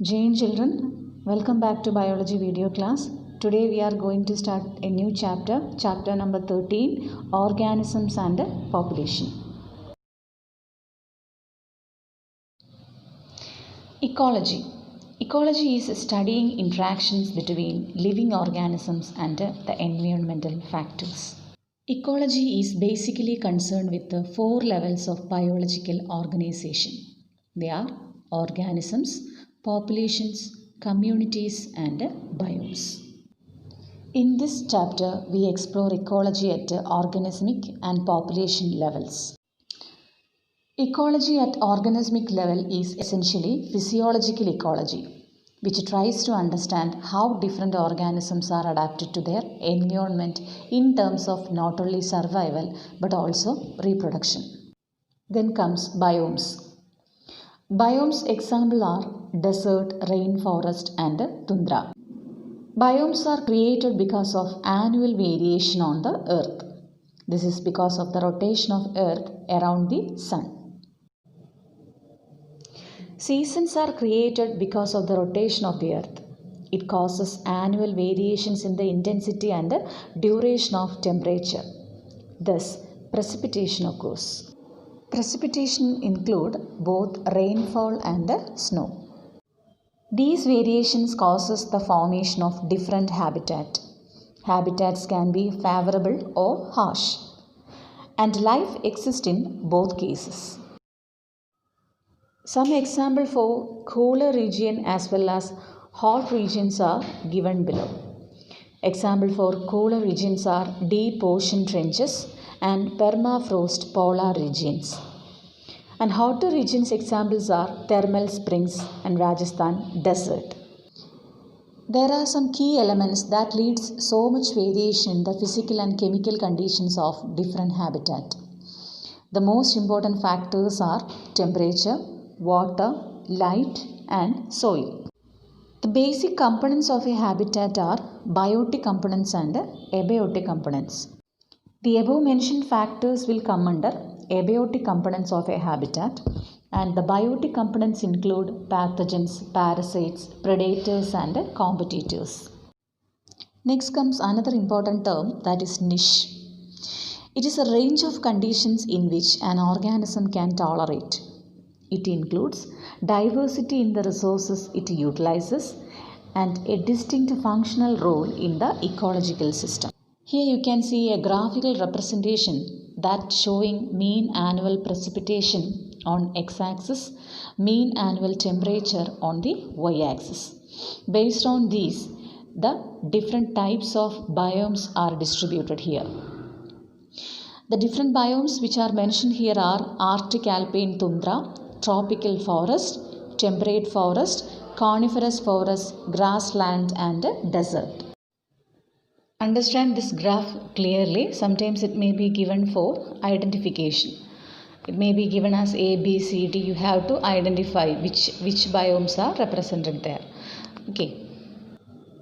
Jane children, welcome back to biology video class. Today we are going to start a new chapter number 13, organisms and population. Ecology is studying interactions between living organisms and the environmental factors. Ecology is basically concerned with the 4 levels of biological organization. They are organisms, populations, communities and biomes. In this chapter, we explore ecology at organismic and population levels. Ecology at organismic level is essentially physiological ecology, which tries to understand how different organisms are adapted to their environment in terms of not only survival but also reproduction. Then comes biomes. Biomes example are desert, rainforest and tundra. Biomes are created because of annual variation on the earth. This is because of the rotation of earth around the sun. Seasons are created because of the rotation of the earth. It causes annual variations in the intensity and the duration of temperature. Thus, precipitation occurs. Precipitation include both rainfall and snow. These variations causes the formation of different habitat. Habitats can be favorable or harsh, and life exists in both cases. Some example for cooler region as well as hot regions are given below. Example for cooler regions are deep ocean trenches and permafrost polar regions. And hotter regions examples are thermal springs and Rajasthan desert. There are some key elements that leads so much variation in the physical and chemical conditions of different habitat. The most important factors are temperature, water, light and soil. The basic components of a habitat are biotic components and abiotic components. The above mentioned factors will come under abiotic components of a habitat, and the biotic components include pathogens, parasites, predators and competitors. Next comes another important term, that is niche. It is a range of conditions in which an organism can tolerate. It includes diversity in the resources it utilizes and a distinct functional role in the ecological system. Here you can see a graphical representation that showing mean annual precipitation on x-axis, mean annual temperature on the y-axis. Based on these, the different types of biomes are distributed here. The different biomes which are mentioned here are Arctic alpine tundra, tropical forest, temperate forest, coniferous forest, grassland and desert. Understand this graph clearly. Sometimes it may be given for identification. It may be given as A, B, C, D. You have to identify which biomes are represented there. Okay.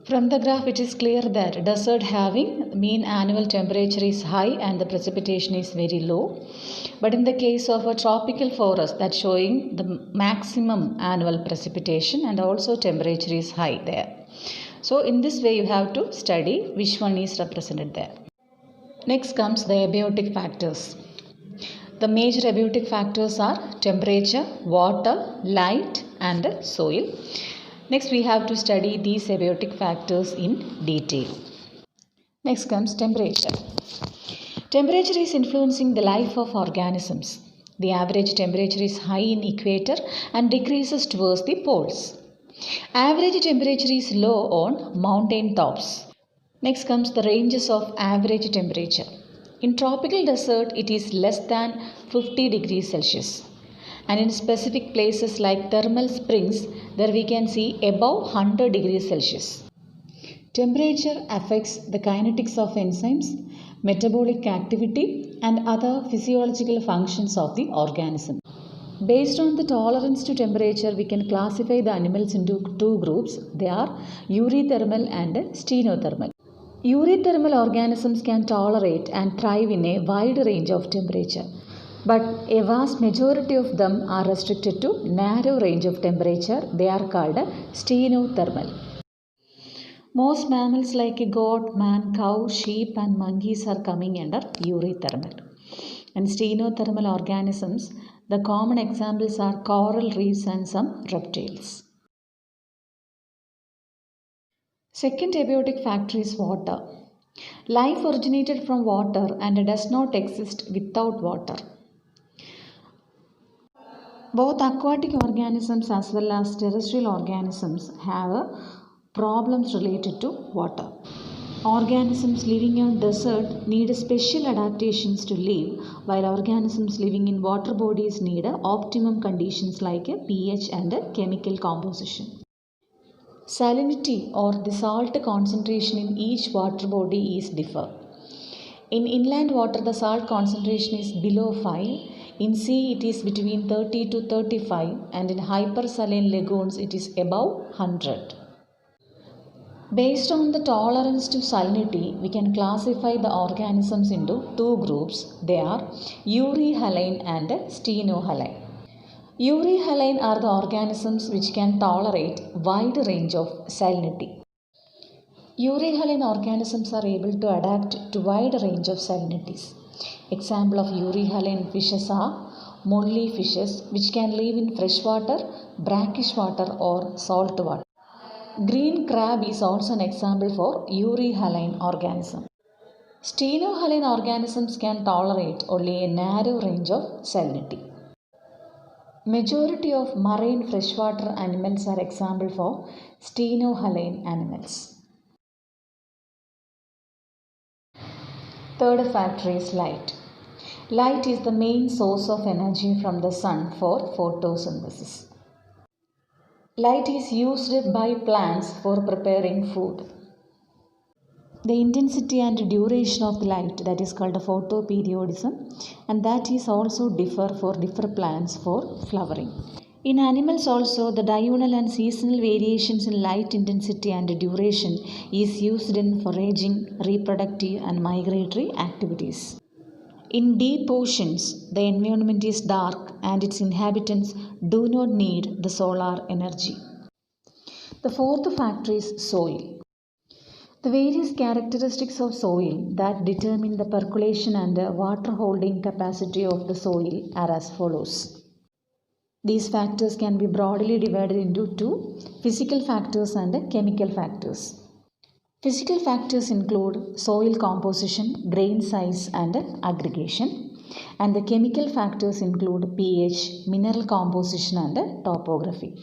From the graph it is clear that desert having mean annual temperature is high and the precipitation is very low. But in the case of a tropical forest, that's showing the maximum annual precipitation and also temperature is high there. So in this way you have to study which one is represented there. Next comes the abiotic factors. The major abiotic factors are temperature, water, light and soil. Next we have to study these abiotic factors in detail. Next comes temperature. Temperature is influencing the life of organisms. The average temperature is high in equator and decreases towards the poles. Average temperature is low on mountain tops. Next comes the ranges of average temperature. In tropical desert it is less than 50 degrees Celsius. And in specific places like thermal springs, there we can see above 100 degrees Celsius. Temperature affects the kinetics of enzymes, metabolic activity and other physiological functions of the organism. Based on the tolerance to temperature, we can classify the animals into 2 groups. They are eurythermal and stenothermal. Eurythermal organisms can tolerate and thrive in a wide range of temperature. but a vast majority of them are restricted to narrow range of temperature. They are called stenothermal. Most mammals like goat, man, cow, sheep and monkeys are coming under eurythermal. And stenothermal organisms, the common examples are coral reefs and some reptiles. Second abiotic factor is water. Life originated from water and does not exist without water. Both aquatic organisms as well as terrestrial organisms have problems related to water. Organisms living on desert need special adaptations to live, while organisms living in water bodies need optimum conditions like pH and chemical composition. Salinity or the salt concentration in each water body is differ. In inland water, the salt concentration is below 5. In sea, it is between 30 to 35, and in hypersaline lagoons, it is above 100. Based on the tolerance to salinity, we can classify the organisms into two groups. They are euryhaline and stenohaline. Euryhaline are the organisms which can tolerate wide range of salinity. Euryhaline organisms are able to adapt to wide range of salinities. Example of euryhaline fishes are molly fishes, which can live in freshwater, brackish water or salt water. Green crab is also an example for euryhaline organism. Stenohaline organisms can tolerate only a narrow range of salinity. Majority of marine freshwater animals are example for stenohaline animals. Third factor is light. Light is the main source of energy from the sun for photosynthesis. Light is used by plants for preparing food. The intensity and duration of the light, that is called photoperiodism, and that is also differ for different plants for flowering. In animals also, the diurnal and seasonal variations in light intensity and duration is used in foraging, reproductive and migratory activities. In deep oceans, the environment is dark and its inhabitants do not need the solar energy. The fourth factor is soil. The various characteristics of soil that determine the percolation and water holding capacity of the soil are as follows. These factors can be broadly divided into two: physical factors and chemical factors. Physical factors include soil composition, grain size and aggregation, and the chemical factors include pH, mineral composition and topography.